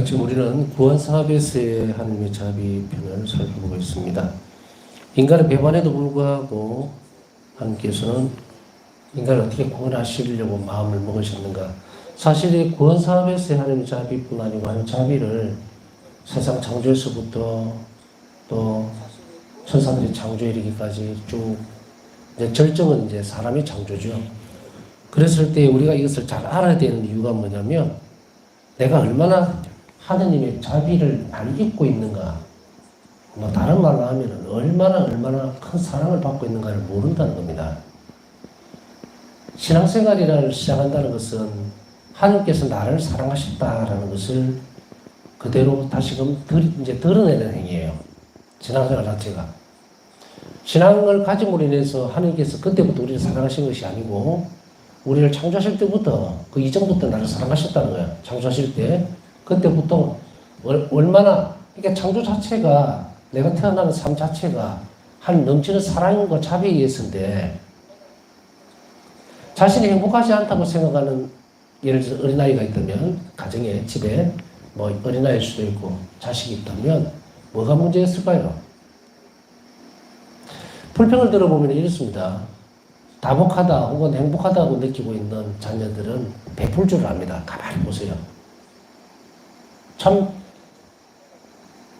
지금 우리는 구원사업에서의 하나님의 자비 편을 살펴보고 있습니다. 인간의 배반에도 불구하고 하나님께서는 인간을 어떻게 구원하시려고 마음을 먹으셨는가. 사실 이 구원사업에서의 하나님의 자비뿐 아니고 하나님의 자비를 세상 창조에서부터 또 천사들이 창조에 이르기까지 쭉 이제 절정은 이제 사람이 창조죠. 그랬을 때 우리가 이것을 잘 알아야 되는 이유가 뭐냐면 내가 얼마나 하느님의 자비를 많이 입고 있는가, 뭐 다른 말로 하면 얼마나 큰 사랑을 받고 있는가를 모른다는 겁니다. 신앙생활이라를 시작한다는 것은 하느님께서 나를 사랑하셨다라는 것을 그대로 다시금 이제 드러내는 행위예요. 신앙생활 자체가. 신앙을 가짐으로 인해서 하느님께서 그때부터 우리를 사랑하신 것이 아니고 우리를 창조하실 때부터 그 이전부터 나를 사랑하셨다는 거예요. 창조하실 때 그때부터 얼마나 그러니까 창조 자체가 내가 태어나는 삶 자체가 한 넘치는 사랑과 자비에 의해서인데 자신이 행복하지 않다고 생각하는 예를 들어서 어린아이가 있다면 가정에 집에 뭐 어린아이일 수도 있고 자식이 있다면 뭐가 문제였을까요? 불평을 들어보면 이렇습니다. 다복하다 혹은 행복하다고 느끼고 있는 자녀들은 베풀 줄 압니다. 가만히 보세요. 참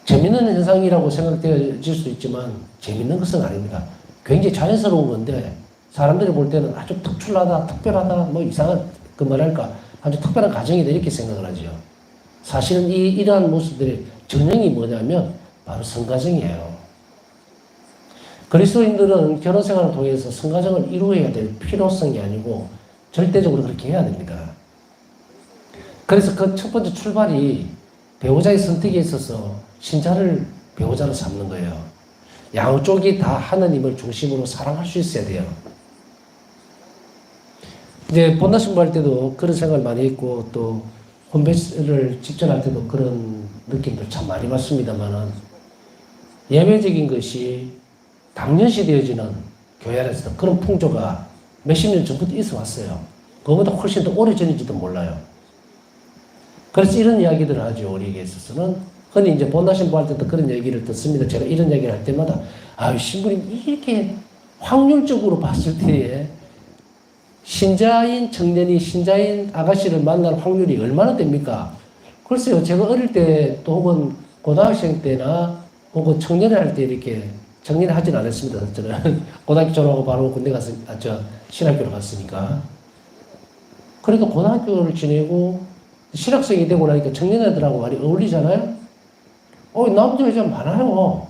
재밌는 현상이라고 생각되어질 수 있지만 재밌는 것은 아닙니다. 굉장히 자연스러운 건데 사람들이 볼 때는 아주 특출나다, 특별하다, 뭐 이상한 그 뭐랄까 아주 특별한 가정이다 이렇게 생각을 하죠. 사실은 이러한 모습들의 전형이 뭐냐면 바로 성가정이에요. 그리스도인들은 결혼 생활을 통해서 성가정을 이루어야 될 필요성이 아니고 절대적으로 그렇게 해야 됩니다. 그래서 그 첫 번째 출발이 배우자의 선택에 있어서 신자를 배우자로 삼는 거예요. 양쪽이 다 하나님을 중심으로 사랑할 수 있어야 돼요. 이제 본당 신부할 때도 그런 생각을 많이 했고 또 혼배를 직전할 때도 그런 느낌들 참 많이 받습니다만은 예배적인 것이 당연시 되어지는 교회 안에서 그런 풍조가 몇십 년 전부터 있어 왔어요. 그거보다 훨씬 더 오래 전인지도 몰라요. 그래서 이런 이야기들을 하죠. 우리에게 있어서는 흔히 이제 본당 신부할 때도 그런 얘기를 듣습니다. 제가 이런 얘기를 할 때마다 신부님 이렇게 확률적으로 봤을 때에 신자인 청년이 신자인 아가씨를 만날 확률이 얼마나 됩니까? 글쎄요. 제가 어릴 때 또 혹은 고등학생 때나 혹은 청년회 할 때 이렇게 정리를 하진 않았습니다. 저는 고등학교 졸업하고 바로 군대 가서 신학교로 갔으니까. 그래도 고등학교를 지내고 신학생이 되고 나니까 청년애들하고 많이 어울리잖아요. 남자 여자 많아요.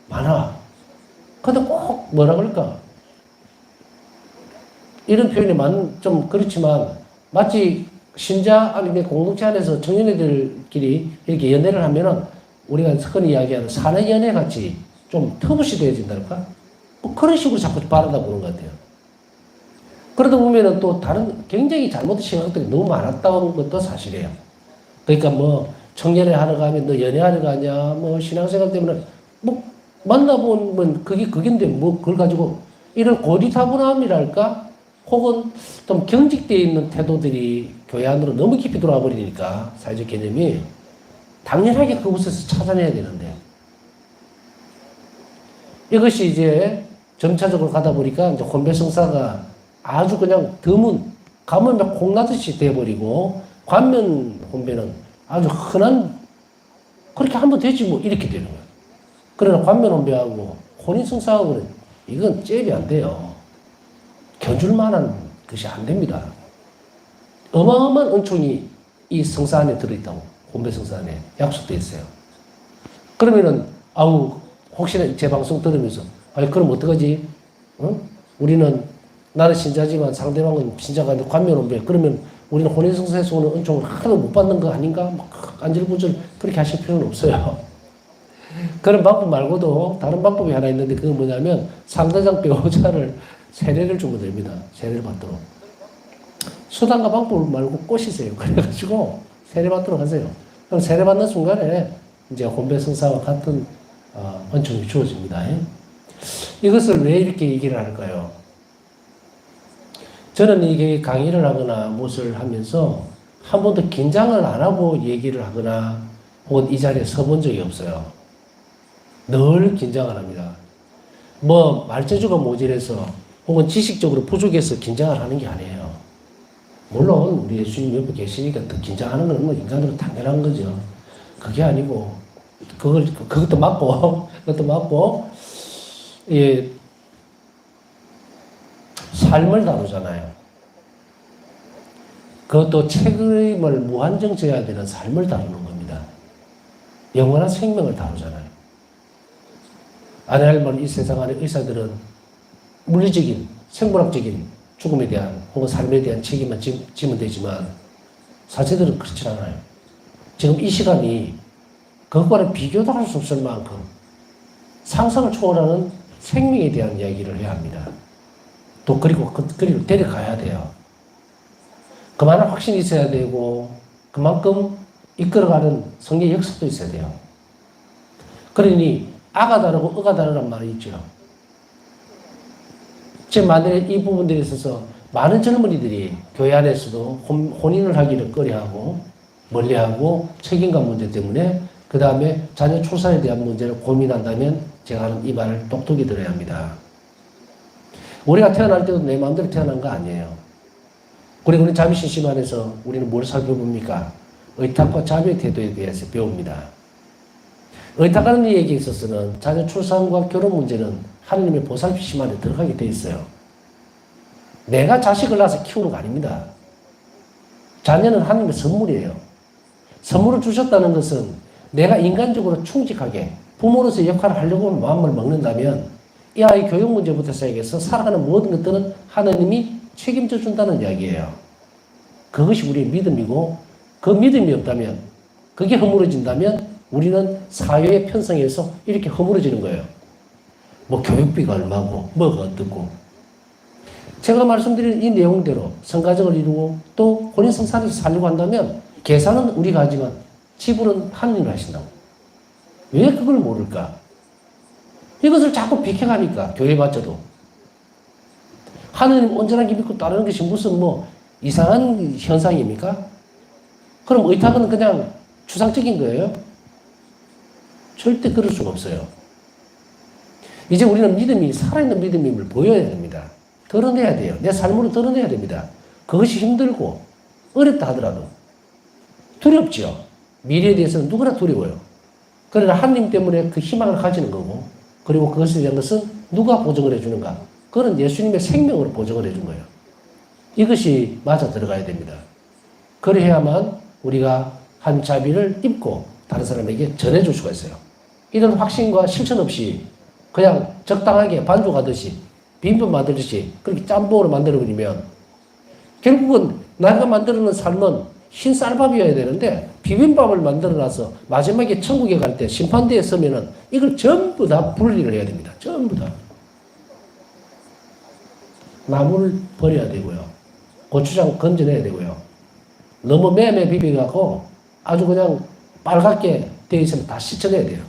많아. 근데 꼭 뭐라 그럴까? 이런 표현이 좀 그렇지만 마치 신자 아니면 공동체 안에서 청년애들끼리 이렇게 연애를 하면은 우리가 흔히 이야기하는 사내 연애 같이 좀 터부시 되어진달까? 뭐 그런 식으로 자꾸 바라다 보는 것 같아요. 그러다 보면은 또 다른 굉장히 잘못된 생각들이 너무 많았다는 것도 사실이에요. 그러니까 뭐 청년회 하러 가면 너 연애하러 가냐, 뭐 신앙생활 때문에 뭐 만나보면 그긴데 뭐 그걸 가지고 이런 고리타분함이랄까? 혹은 좀 경직되어 있는 태도들이 교회 안으로 너무 깊이 들어와 버리니까 사회적 개념이 당연하게 그곳에서 찾아내야 되는데 이것이 이제 점차적으로 가다 보니까 이제 혼배성사가 아주 그냥 드문 가면 막 콩나듯이 돼버리고 관면 혼배는 아주 흔한 그렇게 하면 되지 뭐 이렇게 되는 거예요. 그러나 관면 혼배하고 혼인성사하고는 이건 잽이 안 돼요. 견줄 만한 것이 안 됩니다. 어마어마한 은총이 이 성사 안에 들어있다고 혼배 성사 안에 약속되어 있어요. 그러면은 혹시나 제 방송 들으면서 그럼 어떡하지? 나는 신자지만 상대방은 신자가 아닌데 관면혼배 그러면 우리는 혼인성사에서 오는 은총을 하나도 못 받는 거 아닌가? 안절부절 그렇게 하실 필요는 없어요. 그런 방법 말고도 다른 방법이 하나 있는데 그건 뭐냐면 상대방 배우자를 세례를 주면 됩니다. 세례를 받도록. 수단과 방법 말고 꼬시세요. 그래가지고 세례 받도록 하세요. 그럼 세례 받는 순간에 이제 혼배 성사와 같은 은총이 주어집니다. 이것을 왜 이렇게 얘기를 할까요? 저는 이게 강의를 하거나 무엇을 하면서 한 번도 긴장을 안 하고 얘기를 하거나 혹은 이 자리에 서본 적이 없어요. 늘 긴장을 합니다. 뭐 말재주가 모자라서 혹은 지식적으로 부족해서 긴장을 하는 게 아니에요. 물론 우리 예수님 옆에 계시니까 더 긴장하는 건 뭐 인간으로 당연한 거죠. 그게 아니고 그것도 맞고 그것도 맞고 예, 삶을 다루잖아요. 그것도 책임을 무한정 져야 되는 삶을 다루는 겁니다. 영원한 생명을 다루잖아요. 아니면 이 세상 안에 의사들은 물리적인, 생물학적인 죽음에 대한 혹은 삶에 대한 책임만 지면 되지만 사제들은 그렇지 않아요. 지금 이 시간이 그것과는 비교도 할 수 없을 만큼 상상을 초월하는 생명에 대한 이야기를 해야 합니다. 또 그리고 데려가야 돼요. 그만한 확신이 있어야 되고 그만큼 이끌어가는 성령 역사도 있어야 돼요. 그러니 아가 다르고 의가 다르란 말이 있죠. 지금 만약에 이 부분들에 있어서 많은 젊은이들이 교회 안에서도 혼인을 하기를 꺼려하고 멀리하고 책임감 문제 때문에 그 다음에 자녀 출산에 대한 문제를 고민한다면 제가 하는 이 말을 똑똑히 들어야 합니다. 우리가 태어날 때도 내 마음대로 태어난 거 아니에요. 그리고 우리 자비신심 안에서 우리는 뭘 살펴봅니까? 의탁과 자비의 태도에 대해서 배웁니다. 의탁하는 이에게 있어서는 자녀 출산과 결혼 문제는 하느님의 보살피심 안에 들어가게 돼 있어요. 내가 자식을 낳아서 키우는 거 아닙니다. 자녀는 하느님의 선물이에요. 선물을 주셨다는 것은 내가 인간적으로 충직하게 부모로서의 역할을 하려고 마음을 먹는다면 이 아이 교육 문제부터 시작해서 살아가는 모든 것들은 하느님이 책임져 준다는 이야기예요. 그것이 우리의 믿음이고 그 믿음이 없다면 그게 허물어진다면 우리는 사회의 편성에서 이렇게 허물어지는 거예요. 뭐 교육비가 얼마고 뭐가 어떻고 제가 말씀드린 이 내용대로 성가정을 이루고 또 혼인성사에서 살려고 한다면 계산은 우리가 하지만 지불은 하느님이 하신다고. 왜 그걸 모를까? 이것을 자꾸 비켜가니까 교회마저도 하느님 온전하게 믿고 따르는 것이 무슨 뭐 이상한 현상입니까? 그럼 의탁은 그냥 추상적인 거예요? 절대 그럴 수가 없어요. 이제 우리는 믿음이 살아있는 믿음임을 보여야 됩니다. 드러내야 돼요. 내 삶으로 드러내야 됩니다. 그것이 힘들고 어렵다 하더라도 두렵죠. 미래에 대해서는 누구나 두려워요. 그러나 하나님 때문에 그 희망을 가지는 거고 그리고 그것에 대한 것은 누가 보증을 해주는가? 그건 예수님의 생명으로 보증을 해준 거예요. 이것이 맞아 들어가야 됩니다. 그래야만 우리가 한 자비를 입고 다른 사람에게 전해줄 수가 있어요. 이런 확신과 실천 없이 그냥 적당하게 반죽하듯이 비빔밥 만들듯이 그렇게 짬뽕으로 만들어버리면 결국은 내가 만들어놓은 삶은 흰 쌀밥이어야 되는데 비빔밥을 만들어놔서 마지막에 천국에 갈 때 심판대에 서면은 이걸 전부 다 분리를 해야 됩니다. 전부 다. 나물을 버려야 되고요. 고추장 건져내야 되고요. 너무 매매 비벼갖고 아주 그냥 빨갛게 되어 있으면 다 씻어내야 돼요.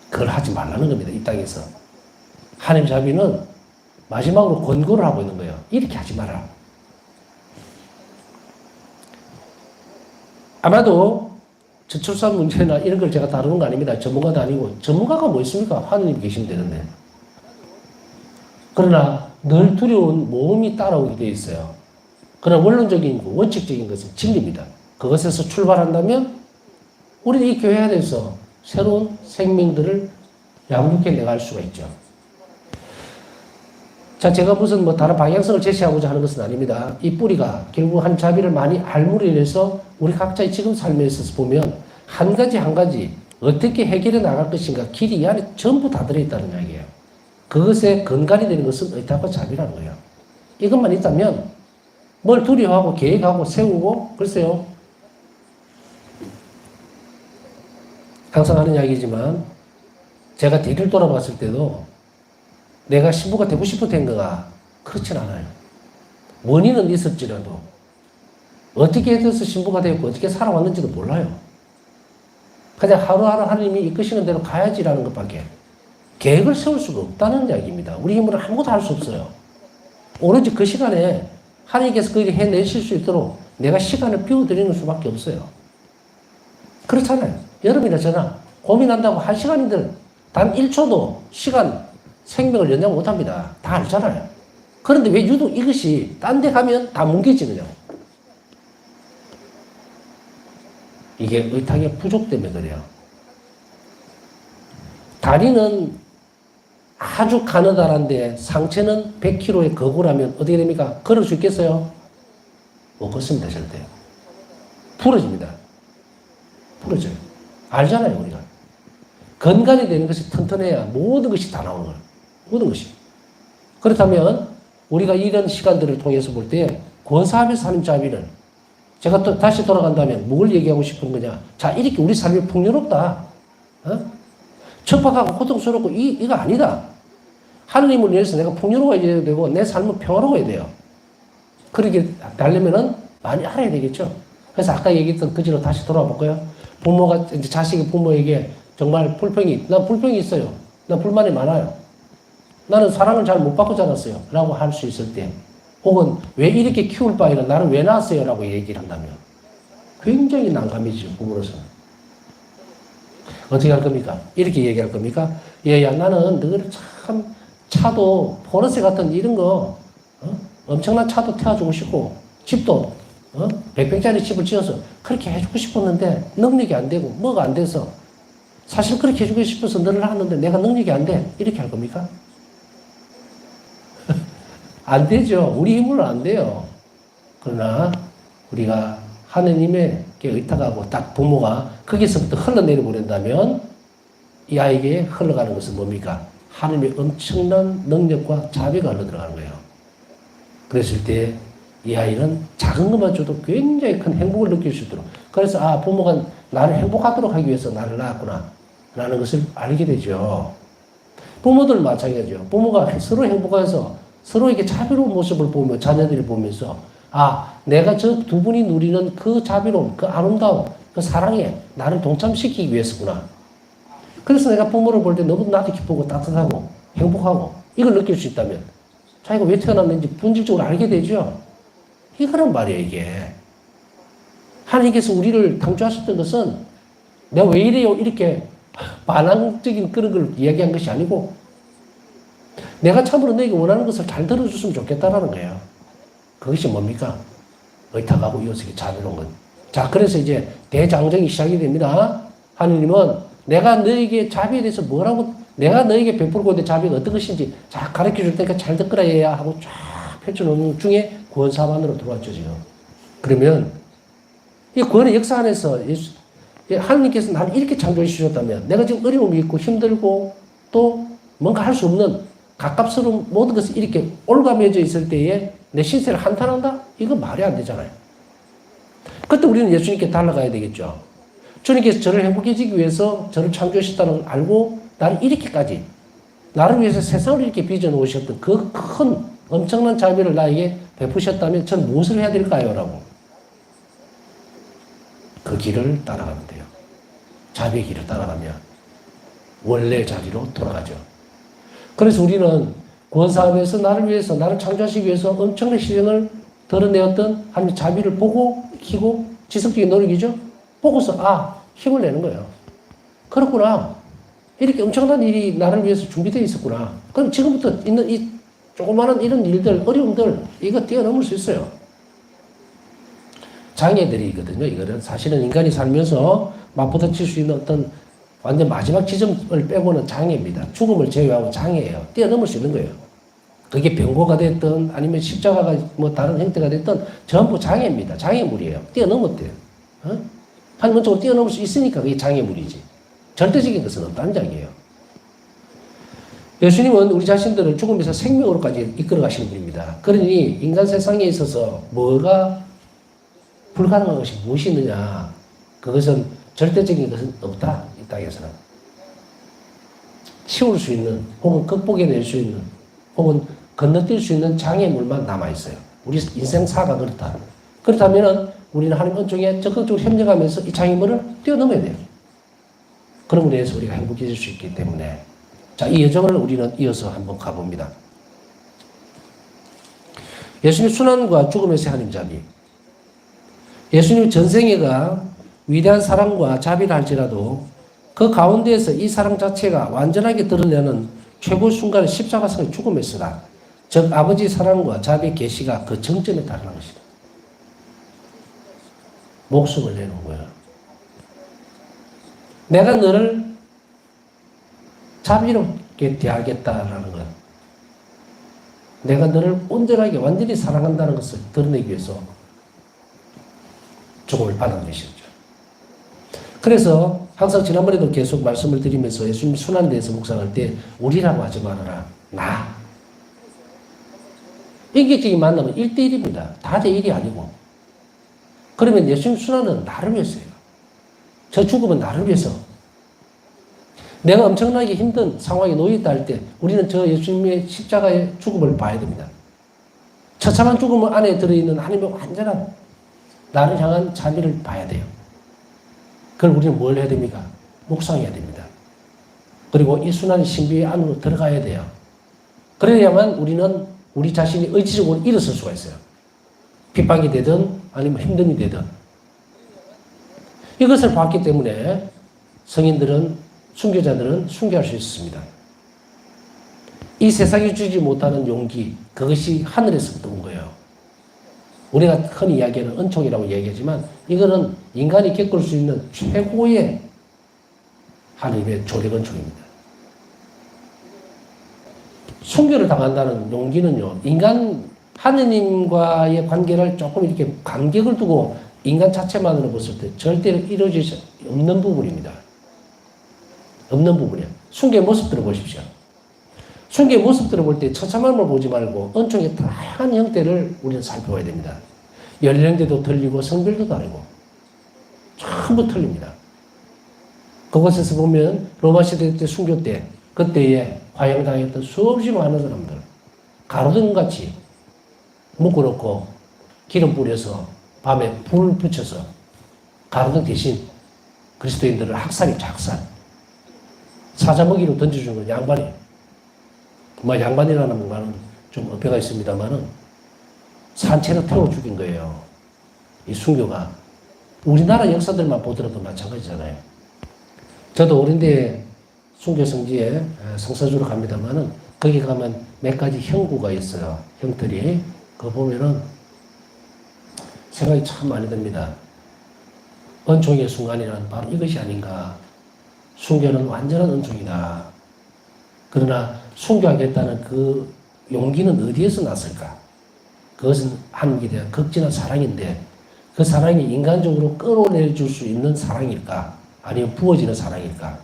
그걸 하지 말라는 겁니다. 이 땅에서. 하나님 자비는 마지막으로 권고를 하고 있는 거예요. 이렇게 하지 마라. 아마도 저출산 문제나 이런 걸 제가 다루는 거 아닙니다. 전문가도 아니고. 전문가가 뭐 있습니까? 하느님 계시면 되는데. 그러나 늘 두려운 모험이 따라오게 되어 있어요. 그러나 원론적인 원칙적인 것은 진리입니다. 그것에서 출발한다면 우리는 이 교회 안에서 새로운 생명들을 양육해 나갈 수가 있죠. 자, 제가 무슨 뭐 다른 방향성을 제시하고자 하는 것은 아닙니다. 이 뿌리가 결국 한 자비를 많이 알므로 인해서 우리 각자의 지금 삶에 있어서 보면 한 가지 한 가지 어떻게 해결해 나갈 것인가 길이 이 안에 전부 다 들어있다는 이야기예요. 그것에 근간이 되는 것은 의탁과 자비라는 거예요. 이것만 있다면 뭘 두려워하고 계획하고 세우고 글쎄요. 항상 하는 이야기지만 제가 뒤를 돌아봤을 때도 내가 신부가 되고 싶어 된 거가 그렇진 않아요. 원인은 있을지라도 어떻게 해서 신부가 되고 어떻게 살아왔는지도 몰라요. 그냥 하루하루 하나님이 이끄시는 대로 가야지라는 것밖에 계획을 세울 수가 없다는 이야기입니다. 우리 힘으로 아무것도 할 수 없어요. 오로지 그 시간에 하나님께서 그걸 해내실 수 있도록 내가 시간을 비워드리는 수밖에 없어요. 그렇잖아요. 여러분이나 저나 고민한다고 한 시간이든 단 1초도 시간, 생명을 연장 못합니다. 다 알잖아요. 그런데 왜 유독 이것이 딴 데 가면 다 뭉개지느냐고. 이게 의탁의 부족 때문에 그래요. 다리는 아주 가느다란데 상체는 100kg의 거구라면 어떻게 됩니까? 걸을 수 있겠어요? 못 걷습니다, 절대. 부러집니다. 부러져요. 알잖아요, 우리가. 건강이 되는 것이 튼튼해야 모든 것이 다 나오는 거예요. 모든 것이. 그렇다면 우리가 이런 시간들을 통해서 볼 때 권사하면서 하는 자비는 제가 또 다시 돌아간다면 뭘 얘기하고 싶은 거냐. 자, 이렇게 우리 삶이 풍요롭다. 척박하고 고통스럽고 이거 아니다. 하느님을 위해서 내가 풍요로워야 되고 내 삶은 평화로워야 돼요. 그렇게 되려면은 많이 알아야 되겠죠. 그래서 아까 얘기했던 그지로 다시 돌아와 볼까요? 부모가 이제 자식이 부모에게 정말 난 불평이 있어요. 난 불만이 많아요. 나는 사랑을 잘 못 받고 자랐어요. 라고 할 수 있을 때, 혹은 왜 이렇게 키울 바에는 나를 왜 낳았어요? 라고 얘기를 한다면 굉장히 난감해지죠, 부모로서는. 어떻게 할 겁니까? 이렇게 얘기할 겁니까? 얘야, 나는 너를 참 차도 포르쉐 같은 이런 거 엄청난 차도 태워주고 싶고 집도 100평짜리 집을 지어서 그렇게 해주고 싶었는데 능력이 안 되고 뭐가 안 돼서 사실 그렇게 해주고 싶어서 너를 하는데 내가 능력이 안 돼. 이렇게 할 겁니까? 안 되죠. 우리 힘으로는 안 돼요. 그러나 우리가 하느님에게 의탁하고 딱 부모가 거기서부터 흘러내려 보낸다면 이 아이에게 흘러가는 것은 뭡니까? 하느님의 엄청난 능력과 자비가 흘러들어가는 거예요. 그랬을 때 이 아이는 작은 것만 줘도 굉장히 큰 행복을 느낄 수 있도록. 그래서 부모가 나를 행복하도록 하기 위해서 나를 낳았구나 라는 것을 알게 되죠. 부모들 마찬가지죠. 부모가 서로 행복해서 서로에게 자비로운 모습을 보며 자녀들이 보면서 내가 저 두 분이 누리는 그 자비로움, 그 아름다움, 그 사랑에 나를 동참시키기 위해서구나. 그래서 내가 부모를 볼 때 너무 나도 기쁘고 따뜻하고 행복하고 이걸 느낄 수 있다면 자기가 왜 태어났는지 본질적으로 알게 되죠. 이거란 말이에요, 이게. 하나님께서 우리를 창조하셨던 것은 내가 왜 이래요? 이렇게 반항적인 그런 걸 이야기한 것이 아니고 내가 참으로 너에게 원하는 것을 잘 들어줬으면 좋겠다라는 거예요. 그것이 뭡니까? 의탁하고 이웃에게 자비로운 것. 자, 그래서 이제 대장정이 시작이 됩니다. 하느님은 내가 너에게 자비에 대해서 내가 너에게 베풀고 있는 자비가 어떤 것인지 자, 가르쳐 줄 테니까 잘 듣거라 해야 하고 쫙 펼쳐놓는 중에 구원사만으로 들어왔죠, 지금. 그러면 이 구원의 역사 안에서 하느님께서 나를 이렇게 창조해 주셨다면 내가 지금 어려움이 있고 힘들고 또 뭔가 할 수 없는 가깝스러운 모든 것이 이렇게 올가매져 있을 때에 내 신세를 한탄한다? 이거 말이 안 되잖아요. 그때 우리는 예수님께 달려가야 되겠죠. 주님께서 저를 행복해지기 위해서 저를 창조하셨다는 걸 알고 나를 이렇게까지 나를 위해서 세상을 이렇게 빚어놓으셨던 그 큰 엄청난 자비를 나에게 베푸셨다면 저는 무엇을 해야 될까요? 라고. 그 길을 따라가면 돼요. 자비의 길을 따라가면 원래 자리로 돌아가죠. 그래서 우리는 구원사업에서 나를 위해서, 나를 창조하시기 위해서 엄청난 희생을 드러내었던 하나님의 자비를 보고 키고 지속적인 노력이죠. 보고서 힘을 내는 거예요. 그렇구나. 이렇게 엄청난 일이 나를 위해서 준비되어 있었구나. 그럼 지금부터 있는 이 조그마한 이런 일들, 어려움들 이거 뛰어넘을 수 있어요. 장애들이거든요. 이거는 사실은 인간이 살면서 맞부딪힐 수 있는 어떤 완전 마지막 지점을 빼고는 장애입니다. 죽음을 제외하고 장애예요. 뛰어넘을 수 있는 거예요. 그게 병고가 됐든 아니면 십자가가 뭐 다른 형태가 됐든 전부 장애입니다. 장애물이에요. 뛰어넘었대요. 한문적으로 뛰어넘을 수 있으니까 그게 장애물이지. 절대적인 것은 없다는 이야기예요. 예수님은 우리 자신들을 죽음에서 생명으로까지 이끌어 가시는 분입니다. 그러니 인간 세상에 있어서 뭐가 불가능한 것이 무엇이 있느냐. 그것은 절대적인 것은 없다. 이 땅에서는. 치울 수 있는 혹은 극복해낼 수 있는 혹은 건너뛸 수 있는 장애물만 남아있어요. 우리 인생사가 그렇다. 그렇다면 우리는 하나님 은총에 적극적으로 협력하면서 이 장애물을 뛰어넘어야 돼요. 그럼으로 인해서 우리가 행복해질 수 있기 때문에 자, 이 여정을 우리는 이어서 한번 가봅니다. 예수님 순환과 죽음에서의 하나님 자비. 예수님 전생애가 위대한 사랑과 자비를 할지라도 그 가운데에서 이 사랑 자체가 완전하게 드러내는 최고의 순간은 십자가상의 죽음에서다. 즉 아버지 사랑과 자비의 계시가 그 정점에 달하는 것이다. 목숨을 내놓은 거야. 내가 너를 자비롭게 대하겠다라는 것. 내가 너를 온전하게 완전히 사랑한다는 것을 드러내기 위해서 죽음을 받은 것이죠. 그래서 항상 지난번에도 계속 말씀을 드리면서 예수님 순환에 대해서 묵상할 때 우리라고 하지 말아라. 나. 인격적인 만남은 1대1입니다. 다대1이 아니고. 그러면 예수님 순환은 나를 위해서예요. 저 죽음은 나를 위해서. 내가 엄청나게 힘든 상황에 놓여있다 할 때 우리는 저 예수님의 십자가의 죽음을 봐야 됩니다. 처참한 죽음 안에 들어있는 하나님의 완전한 나를 향한 자비를 봐야 돼요. 그걸 우리는 뭘 해야 됩니까? 묵상해야 됩니다. 그리고 이 순환의 신비 안으로 들어가야 돼요. 그래야만 우리는 우리 자신이 의지적으로 일어설 수가 있어요. 핍박이 되든 아니면 힘든 일이 되든. 이것을 봤기 때문에 성인들은, 순교자들은 순교할 수 있습니다. 이 세상이 주지 못하는 용기, 그것이 하늘에서부터 온 거예요. 우리가 흔히 이야기하는 은총이라고 얘기하지만 이거는 인간이 겪을 수 있는 최고의 하나님의 조력 은총입니다. 순교를 당한다는 용기는요, 인간, 하느님과의 관계를 조금 이렇게 간격을 두고 인간 자체만으로 봤을 때 절대로 이루어질 수 없는 부분입니다. 없는 부분이에요. 순교의 모습 들어보십시오. 순교의 모습 들어볼 때 처참함을 보지 말고 은총의 다양한 형태를 우리는 살펴봐야 됩니다. 연령대도 틀리고 성별도 다르고 전부 틀립니다. 그곳에서 보면 로마 시대 때 순교 때 그때에 화형당했던 수없이 많은 사람들 가로등같이 묶어놓고 기름 뿌려서 밤에 불 붙여서 가로등 대신 그리스도인들을 학살이죠. 학살. 사자먹이로 던져주는 건 양반이에요. 뭐 양반이라는 말은 좀 어폐가 있습니다만은 산채로 태워 죽인 거예요. 이 순교가. 우리나라 역사들만 보더라도 마찬가지잖아요. 저도 어린데 순교 성지에 성사주로 갑니다만은 거기 가면 몇 가지 형구가 있어요. 형들이. 그거 보면은 생각이 참 많이 듭니다. 은총의 순간이란 바로 이것이 아닌가. 순교는 완전한 은총이다. 그러나 순교하겠다는 그 용기는 어디에서 났을까? 그것은 하나님께 대한 극진한 사랑인데 그 사랑이 인간적으로 끌어내줄 수 있는 사랑일까? 아니면 부어지는 사랑일까?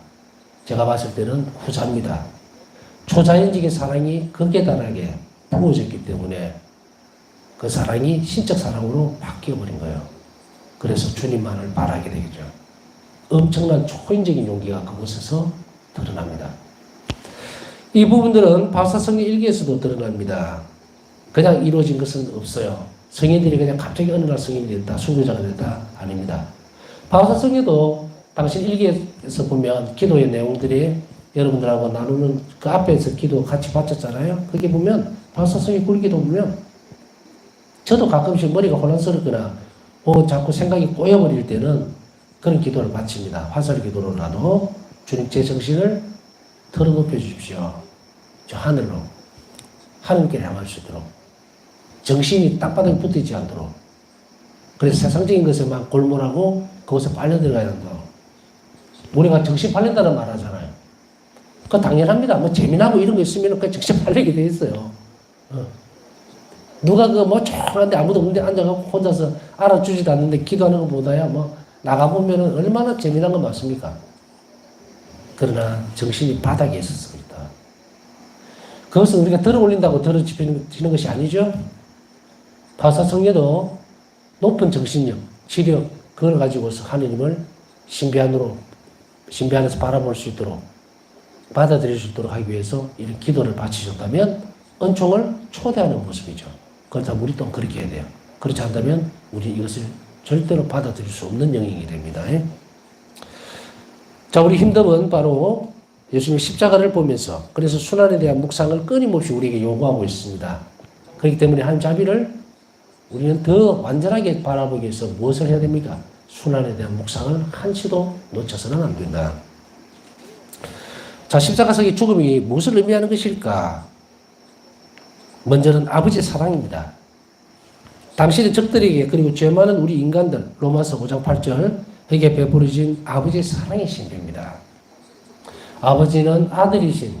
제가 봤을 때는 후자입니다. 초자연적인 사랑이 극에 달하게 부어졌기 때문에 그 사랑이 신적 사랑으로 바뀌어버린 거예요. 그래서 주님만을 바라게 되겠죠. 엄청난 초인적인 용기가 그곳에서 드러납니다. 이 부분들은 바울사성의 일기에서도 드러납니다. 그냥 이루어진 것은 없어요. 성인들이 그냥 갑자기 어느 날 성인이 됐다, 순교자가 됐다, 아닙니다. 바울사성에도 당신 일기에서 보면 기도의 내용들이 여러분들하고 나누는 그 앞에서 기도 같이 바쳤잖아요. 거기 보면 바울사성의 굴기도 보면 저도 가끔씩 머리가 혼란스럽거나 자꾸 생각이 꼬여버릴 때는 그런 기도를 바칩니다. 화살 기도로라도 주님 제 정신을 털어놓여 주십시오. 저 하늘로. 하늘께 향할 수 있도록. 정신이 땅바닥에 붙이지 않도록. 그래서 세상적인 것에만 골몰하고 그것에 빨려 들어가야 한다. 우리가 정신 팔린다는 말 하잖아요. 그거 당연합니다. 뭐 재미나고 이런 거 있으면 그 정신 팔리게 돼 있어요. 누가 조용한데 아무도 없는데 앉아가지고 혼자서 알아주지도 않는데 기도하는 것보다야 나가보면은 얼마나 재미난 거 맞습니까? 그러나 정신이 바닥에 있었습니다. 그것은 우리가 들어 올린다고 들어 지는 것이 아니죠. 바사성에도 높은 정신력, 지력, 그걸 가지고서 하느님을 신비 안에서 바라볼 수 있도록 받아들일 수 있도록 하기 위해서 이런 기도를 바치셨다면 은총을 초대하는 모습이죠. 그렇다면 우리 또한 그렇게 해야 돼요. 그렇지 않다면 우리 이것을 절대로 받아들일 수 없는 영역이 됩니다. 자, 우리 힘듦은 바로 예수님의 십자가를 보면서 그래서 순환에 대한 묵상을 끊임없이 우리에게 요구하고 있습니다. 그렇기 때문에 하나님 자비를 우리는 더 완전하게 바라보기 위해서 무엇을 해야 됩니까? 순환에 대한 묵상을 한시도 놓쳐서는 안 된다. 자, 십자가석의 죽음이 무엇을 의미하는 것일까? 먼저는 아버지의 사랑입니다. 당신의 적들에게 그리고 죄 많은 우리 인간들 로마서 5장 8절에게 베풀어진 아버지의 사랑의 신비입니다. 아버지는 아들이신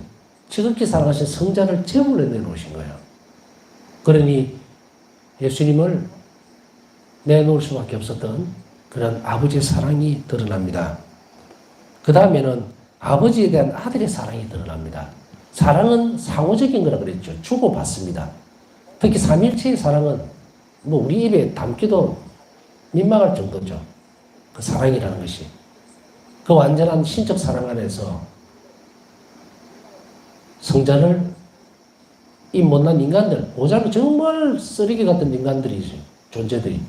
지극히 사랑하신 성자를 제물로 내놓으신 거예요. 그러니 예수님을 내놓을 수밖에 없었던 그런 아버지의 사랑이 드러납니다. 그 다음에는 아버지에 대한 아들의 사랑이 드러납니다. 사랑은 상호적인 거라 그랬죠. 주고받습니다. 특히 삼일체의 사랑은 뭐 우리 입에 담기도 민망할 정도죠. 그 사랑이라는 것이. 그 완전한 신적 사랑 안에서 성자를 이 못난 인간들, 보자면 정말 쓰레기 같은 인간들이지, 존재들이.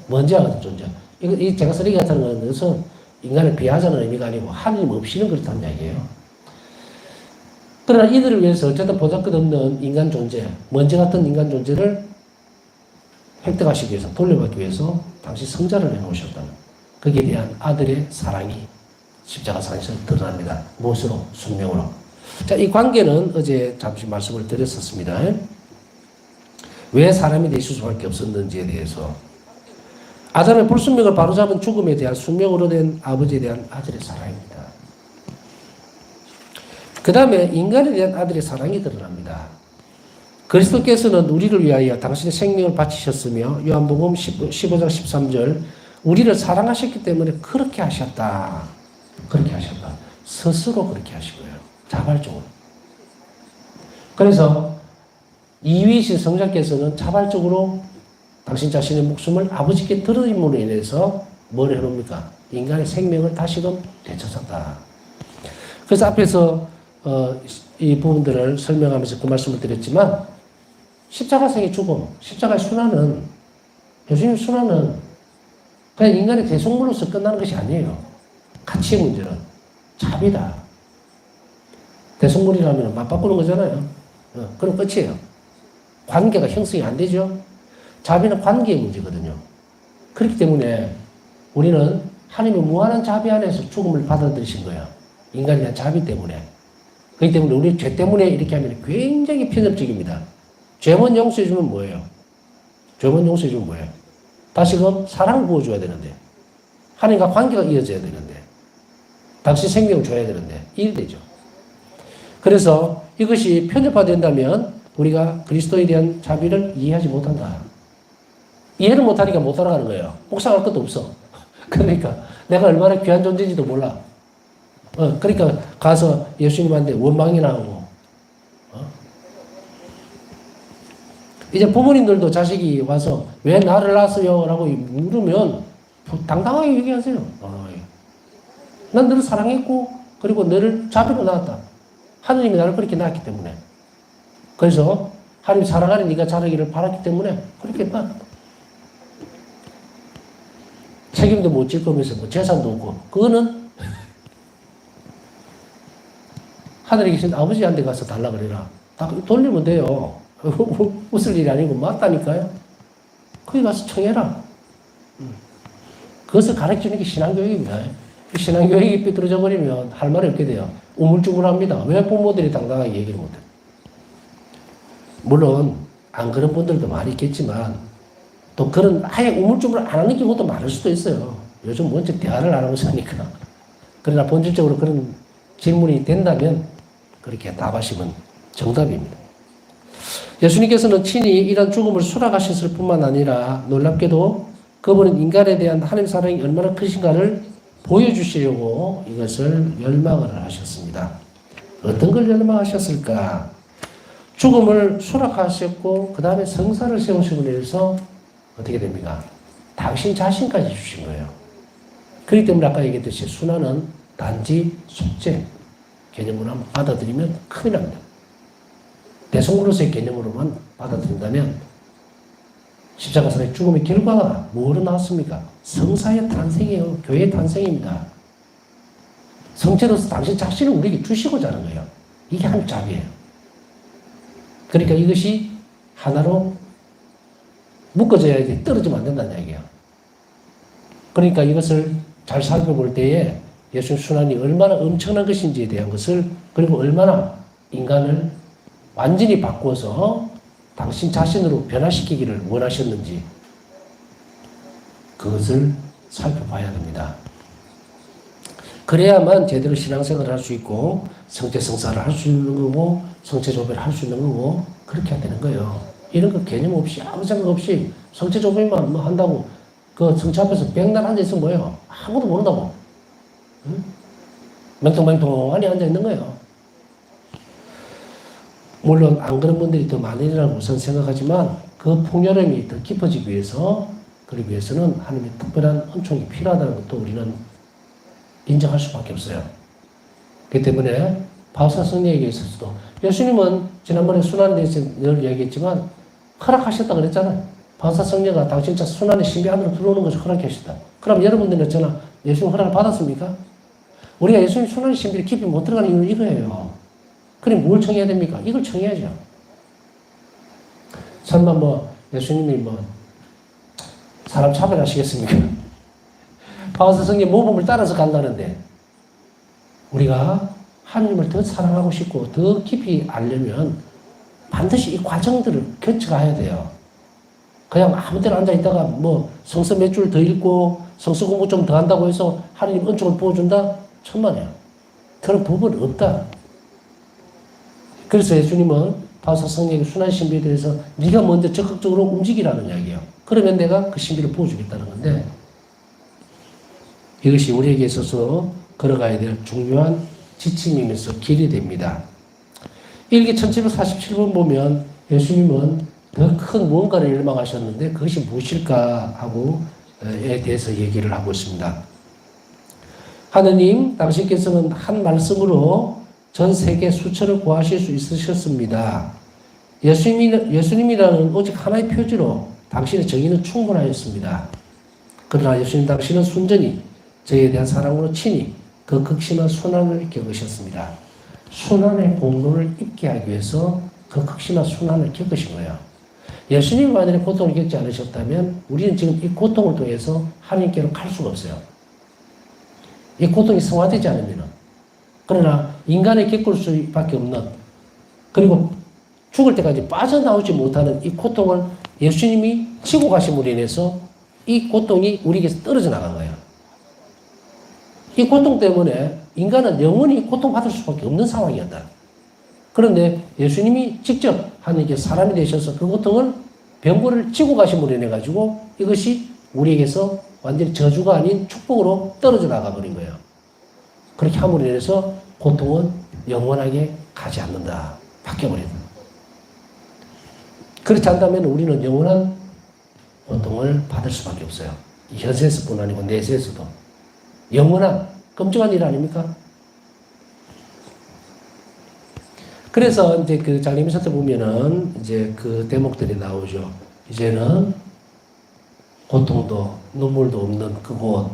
먼지와 같은 존재. 이 제가 쓰레기 같다는 것은 인간을 비하자는 의미가 아니고 하나님 없이는 그렇다는 이야기예요. 그러나 이들을 위해서 어쨌든 보잘것없는 인간 존재, 먼지 같은 인간 존재를 획득하시기 위해서, 돌려받기 위해서 당시 성자를 내놓으셨다는 거기에 대한 아들의 사랑이 십자가상에서 드러납니다. 무엇으로? 순명으로. 자, 이 관계는 어제 잠시 말씀을 드렸었습니다. 왜 사람이 되실 수밖에 없었는지에 대해서. 아담의 불순명을 바로잡은 죽음에 대한 순명으로 된 아버지에 대한 아들의 사랑입니다. 그 다음에 인간에 대한 아들의 사랑이 드러납니다. 그리스도께서는 우리를 위하여 당신의 생명을 바치셨으며 요한복음 15장 13절 우리를 사랑하셨기 때문에 그렇게 하셨다. 그렇게 하셨다. 스스로 그렇게 하신 거예요. 자발적으로. 그래서 이위이신 성자께서는 자발적으로 당신 자신의 목숨을 아버지께 들어임으로 인해서 뭘 해놓습니까? 인간의 생명을 다시금 되찾았다. 그래서 앞에서 이 부분들을 설명하면서 그 말씀을 드렸지만 십자가상의 죽음, 십자가의 순환은 예수님의 순환은 그냥 인간의 대속물로서 끝나는 것이 아니에요. 가치의 문제는 자비다. 대속물이라면 맞바꾸는 거잖아요. 그럼 끝이에요. 관계가 형성이 안 되죠. 자비는 관계의 문제거든요. 그렇기 때문에 우리는 하나님의 무한한 자비 안에서 죽음을 받아들이신 거예요. 인간에 대한 자비 때문에. 그렇기 때문에 우리 죄 때문에 이렇게 하면 굉장히 편협적입니다. 죄만 용서해주면 뭐예요? 죄만 용서해주면 뭐예요? 다시금 사랑을 부어줘야 되는데, 하나님과 관계가 이어져야 되는데, 당신 생명을 줘야 되는데, 이래 되죠. 그래서 이것이 편협화된다면 우리가 그리스도에 대한 자비를 이해하지 못한다. 이해를 못하니까 못 따라가는 거예요. 묵상할 것도 없어. 그러니까 내가 얼마나 귀한 존재인지도 몰라. 그러니까 가서 예수님한테 원망이나 하고. 이제 부모님들도 자식이 와서 왜 나를 낳았어요? 라고 물으면 당당하게 얘기하세요. 난 너를 사랑했고 그리고 너를 자비로 낳았다. 하느님이 나를 그렇게 낳았기 때문에. 그래서 하나님 사랑하는 네가 자라기를 바랐기 때문에 그렇게 낳았다. 책임도 못 질 거면서 뭐 재산도 없고 그거는 하늘에 계신 아버지한테 가서 달라 그래라. 다 돌리면 돼요. 웃을 일이 아니고 맞다니까요. 거기 가서 청해라. 그것을 가르치는 게 신앙교육입니다. 신앙교육이 삐뚤어져 버리면 할 말이 없게 돼요. 우물쭈물합니다. 왜 부모들이 당당하게 얘기를 못해요? 물론 안 그런 분들도 많이 있겠지만 또 그런 아예 우물쭈물 안 하는 경우도 많을 수도 있어요. 요즘 먼저 대화를 안 하고 사니까. 그러나 본질적으로 그런 질문이 된다면 그렇게 답하시면 정답입니다. 예수님께서는 친히 이런 죽음을 수락하셨을 뿐만 아니라 놀랍게도 그분은 인간에 대한 하나님의 사랑이 얼마나 크신가를 보여주시려고 이것을 열망을 하셨습니다. 어떤 걸 열망하셨을까? 죽음을 수락하셨고 그 다음에 성사를 세우시고 해서 어떻게 됩니까? 당신 자신까지 주신 거예요. 그렇기 때문에 아까 얘기했듯이 순환은 단지 속죄 개념으로만 받아들이면 큰일 납니다. 대속물로서의 개념으로만 받아들인다면 십자가상의 죽음의 결과가 뭐로 나왔습니까? 성사의 탄생이에요. 교회의 탄생입니다. 성체로서 당신 자신을 우리에게 주시고자 하는 거예요. 이게 하나님 자비예요. 그러니까 이것이 하나로 묶어져야지 떨어지면 안 된다는 얘기예요. 그러니까 이것을 잘 살펴볼 때에 예수님 순환이 얼마나 엄청난 것인지에 대한 것을, 그리고 얼마나 인간을 완전히 바꾸어서 당신 자신으로 변화시키기를 원하셨는지 그것을 살펴봐야 됩니다. 그래야만 제대로 신앙생활을 할 수 있고 성체성사를 할 수 있는 거고 성체조배를 할 수 있는 거고 그렇게 해야 되는 거예요. 이런 거 개념 없이 아무 생각 없이 성체조배만 뭐 한다고 그 성체 앞에서 백날 앉아있으면 뭐예요? 아무도 모른다고. 응? 맹통맹통하니 앉아있는 거예요. 물론 안 그런 분들이 더 많으리라고 우선 생각하지만 그 풍요로움이 더 깊어지기 위해서, 그러기 위해서는 하나님의 특별한 은총이 필요하다는 것도 우리는 인정할 수밖에 없어요. 그렇기 때문에 바우사 성령에게 있어서도 예수님은 지난번에 순환에 대해서 늘 얘기했지만 허락하셨다 그랬잖아요. 바우사 성령가 당신 자 순환의 신비 안으로 들어오는 것을 허락하셨다. 그럼 여러분들은 저는 예수님 허락을 받았습니까? 우리가 예수님 순환의 신비를 깊이 못 들어가는 이유는 이거예요. 그럼 뭘 청해야 됩니까? 이걸 청해야죠. 설마 뭐 예수님이 뭐 사람 차별하시겠습니까? 바우사 성령 모범을 따라서 간다는데 우리가 하나님을 더 사랑하고 싶고 더 깊이 알려면 반드시 이 과정들을 거쳐가야 돼요. 그냥 아무 데나 앉아있다가 뭐 성서 몇 줄 더 읽고 성서 공부 좀 더 한다고 해서 하나님 은총을 부어준다? 천만에요. 그런 법은 없다. 그래서 예수님은 바우사 성령의 순환 신비에 대해서 네가 먼저 적극적으로 움직이라는 이야기예요. 그러면 내가 그 신비를 부어주겠다는 건데 이것이 우리에게 있어서 걸어가야 될 중요한 지침이면서 길이 됩니다. 일기 1747번 보면 예수님은 더 큰 무언가를 열망하셨는데 그것이 무엇일까 하고에 대해서 얘기를 하고 있습니다. 하느님, 당신께서는 한 말씀으로 전 세계 수천을 구하실 수 있으셨습니다. 예수님이라는 오직 하나의 표지로 당신의 정의는 충분하였습니다. 그러나 예수님 당신은 순전히 저희에 대한 사랑으로 친히 그 극심한 순환을 겪으셨습니다. 순환의 공로를 입게 하기 위해서 그 극심한 순환을 겪으신 거예요. 예수님이 만약에 고통을 겪지 않으셨다면 우리는 지금 이 고통을 통해서 하나님께로 갈 수가 없어요. 이 고통이 성화되지 않으면. 그러나 인간이 겪을 수밖에 없는, 그리고 죽을 때까지 빠져나오지 못하는 이 고통을 예수님이 지고 가심으로 인해서 이 고통이 우리에게서 떨어져 나간 거예요. 이 고통 때문에 인간은 영원히 고통받을 수밖에 없는 상황이었다. 그런데 예수님이 직접 하나님께 사람이 되셔서 그 고통을 병고를 지고 가심으로 인해 가지고 이것이 우리에게서 완전히 저주가 아닌 축복으로 떨어져 나가 버린 거예요. 그렇게 함으로 인해서 고통은 영원하게 가지 않는다. 바뀌어버린다. 그렇지 않다면 우리는 영원한 고통을 받을 수밖에 없어요. 현세에서뿐 아니고 내세에서도. 영원한 끔찍한 일 아닙니까? 그래서 이제 그 장례미사 때 보면은 이제 그 대목들이 나오죠. 이제는 고통도 눈물도 없는 그곳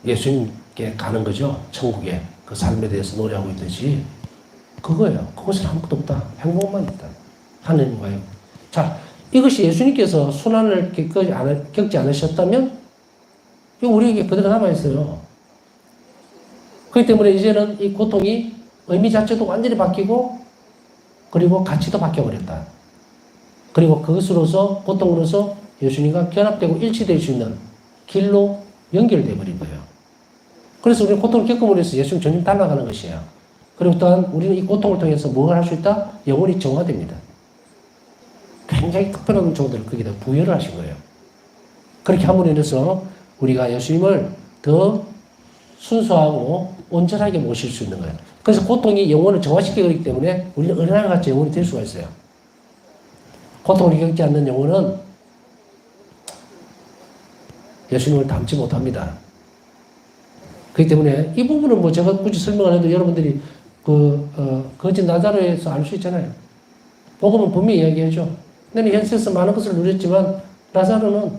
예수님께 가는 거죠. 천국에 그 삶에 대해서 노래하고 있듯이 그거예요. 그것은 아무것도 없다. 행복만 있다. 하느님과의. 자, 이것이 예수님께서 순환을 겪지 않으셨다면 우리에게 그대로 남아있어요. 그렇기 때문에 이제는 이 고통이 의미 자체도 완전히 바뀌고 그리고 가치도 바뀌어버렸다. 그리고 그것으로서 고통으로서 예수님과 결합되고 일치될 수 있는 길로 연결되어 버린 거예요. 그래서 우리는 고통을 겪음으로 해서 예수님 점점 닮아가는 것이에요. 그리고 또한 우리는 이 고통을 통해서 무엇을 할 수 있다? 영혼이 정화됩니다. 굉장히 특별한 정도를 거기다 부여를 하신 거예요. 그렇게 함으로 인해서 우리가 예수님을 더 순수하고 온전하게 모실 수 있는 거예요. 그래서 고통이 영혼을 정화시키기 때문에 우리는 어린아이같이 영혼이 될 수가 있어요. 고통을 겪지 않는 영혼은 예수님을 닮지 못합니다. 그렇기 때문에 이 부분은 뭐 제가 굳이 설명 안 해도 여러분들이 거짓 나자로에서 알 수 있잖아요. 복음은 분명히 이야기하죠. 너는 현세에서 많은 것을 누렸지만 나자로는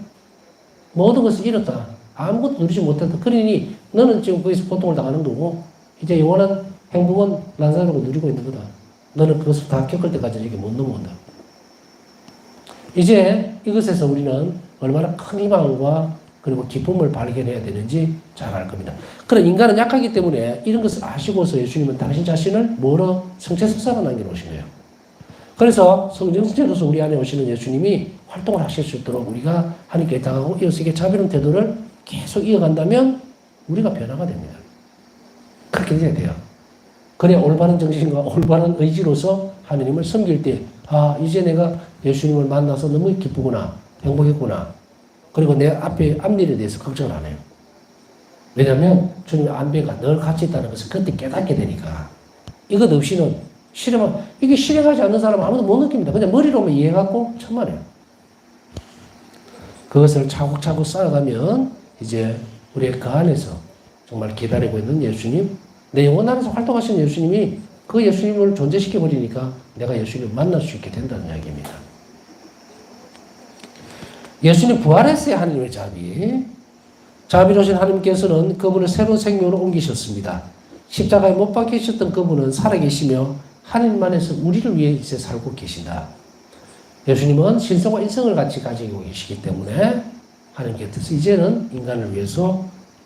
모든 것을 잃었다. 아무것도 누리지 못했다. 그러니 너는 지금 거기서 고통을 당하는 거고 이제 영원한 행복은 나자로가 누리고 있는 거다. 너는 그것을 다 겪을 때까지 이게 못 넘어온다. 이제 이것에서 우리는 얼마나 큰 희망과 그리고 기쁨을 발견해야 되는지 잘 알 겁니다. 그런 인간은 약하기 때문에 이런 것을 아시고서 예수님은 당신 자신을 뭐로 성체습사로 남겨놓으신 거예요. 그래서 성령체로서 우리 안에 오시는 예수님이 활동을 하실 수 있도록 우리가 하나님께 당하고 이웃에게 자비로운 태도를 계속 이어간다면 우리가 변화가 됩니다. 그렇게 돼야 돼요. 그래 올바른 정신과 올바른 의지로서 하나님을 섬길 때 이제 내가 예수님을 만나서 너무 기쁘구나, 행복했구나. 그리고 내 앞일에 대해서 걱정을 안 해요. 왜냐하면 주님의 안배가 늘 같이 있다는 것을 그때 깨닫게 되니까. 이것 없이는 이게 실행하지 않는 사람은 아무도 못 느낍니다. 그냥 머리로만 이해해갖고 천만에요. 그것을 차곡차곡 쌓아가면 이제 우리의 그 안에서 정말 기다리고 있는 예수님, 내 영혼 안에서 활동하시는 예수님이 그 예수님을 존재시켜버리니까 내가 예수님을 만날 수 있게 된다는 이야기입니다. 예수님 부활했어요. 하나님의 자비로우신 하나님께서는 그분을 새로운 생명으로 옮기셨습니다. 십자가에 못 박히셨던 그분은 살아계시며 하나님 안에서 우리를 위해 이제 살고 계신다. 예수님은 신성과 인성을 같이 가지고 계시기 때문에 하나님께서 이제는 인간을 위해서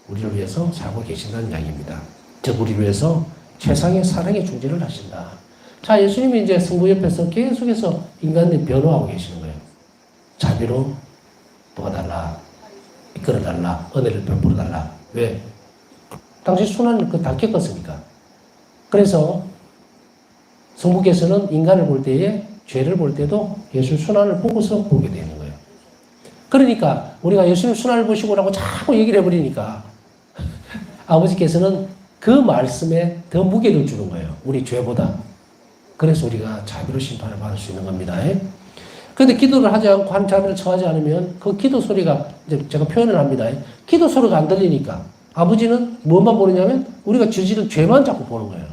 우리를 위해서 살고 계신다는 이야기입니다. 즉 우리를 위해서 최상의 사랑의 중재를 하신다. 자, 예수님이 이제 성부 옆에서 계속해서 인간을 변호하고 계시는 거예요. 자비로 도와달라, 이끌어달라, 은혜를 베풀어달라. 왜? 당시 순환을 다 겪었으니까. 그래서 성부께서는 인간을 볼 때에 죄를 볼 때도 예수 순환을 보고서 보게 되는 거예요. 그러니까 우리가 예수님 순환을 보시고라고 자꾸 얘기를 해버리니까 아버지께서는 그 말씀에 더 무게를 주는 거예요. 우리 죄보다. 그래서 우리가 자비로 심판을 받을 수 있는 겁니다. 그런데 기도를 하지 않고 한 자비를 처하지 않으면 그 기도 소리가 이제 제가 표현을 합니다. 기도 소리가 안 들리니까 아버지는 뭐만 보느냐면 우리가 저지른 죄만 자꾸 보는 거예요.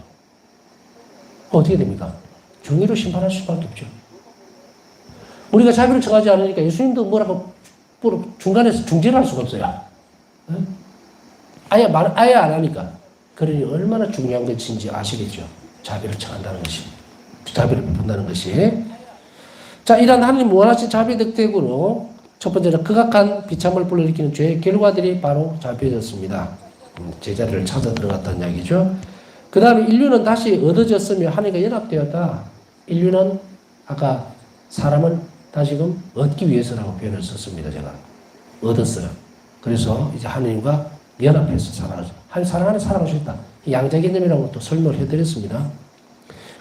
어떻게 됩니까? 정의로 심판할 수밖에 없죠. 우리가 자비를 청하지 않으니까 예수님도 뭐라고 중간에서 중재를 할 수가 없어요. 아예 안 하니까. 그러니 얼마나 중요한 것인지 아시겠죠? 자비를 청한다는 것이. 자비를 베푼다는 것이. 자, 이러한 하나님 원하신 자비의 덕택으로 첫 번째는 극악한 비참을 불러일으키는 죄의 결과들이 바로 잡혀졌습니다. 제자리를 찾아 들어갔다는 이야기죠. 그 다음에 인류는 다시 얻어졌으며 하나님과 연합되었다. 인류는 아까 사람을 다시금 얻기 위해서라고 표현을 썼습니다. 제가 얻었어요. 그래서 이제 하나님과 연합해서 사랑 안에 살아갈 수 있다. 양자 개념이라고 또 설명을 해드렸습니다.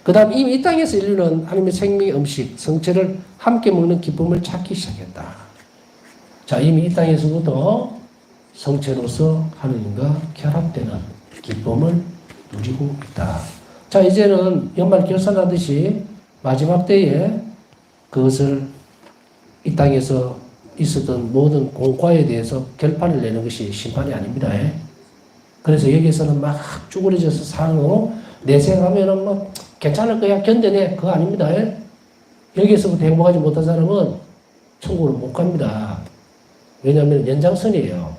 그 다음 이미 이 땅에서 인류는 하나님의 생명의 음식, 성체를 함께 먹는 기쁨을 찾기 시작했다. 자, 이미 이 땅에서부터 성체로서 하나님과 결합되는 기쁨을 누리고 있다. 자, 이제는 연말 결산하듯이 마지막 때에 그것을 이 땅에서 있었던 모든 공과에 대해서 결판을 내는 것이 심판이 아닙니다. 그래서 여기서는 막 쭈그려져서 상으로 내생하면은 뭐 괜찮을 거야, 견뎌내. 그거 아닙니다. 여기서부터 행복하지 못한 사람은 천국으로 못 갑니다. 왜냐하면 연장선이에요.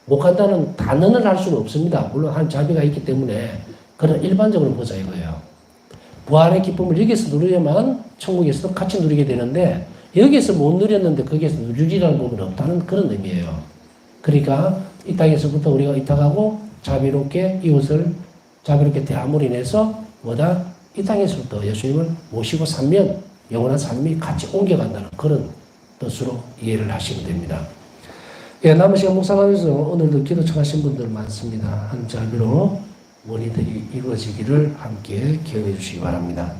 못 간다는 단언을 할 수는 없습니다. 물론 한 자비가 있기 때문에. 그러나 일반적으로 보자 이거예요. 부활의 기쁨을 여기서 누리려면 천국에서도 같이 누리게 되는데 여기서 못 누렸는데 거기에서 누리라는 부분은 없다는 그런 의미예요. 그러니까 이 땅에서부터 우리가 이탁하고 자비롭게 이웃을 자비롭게 대함으로 인해서 뭐다? 이 땅에서부터 예수님을 모시고 살면 영원한 삶이 같이 옮겨간다는 그런 뜻으로 이해를 하시면 됩니다. 예, 남은 시간 묵상하면서 오늘도 기도 청하신 분들 많습니다. 한 자비로 원인들이 이루어지기를 함께 기원해 주시기 바랍니다.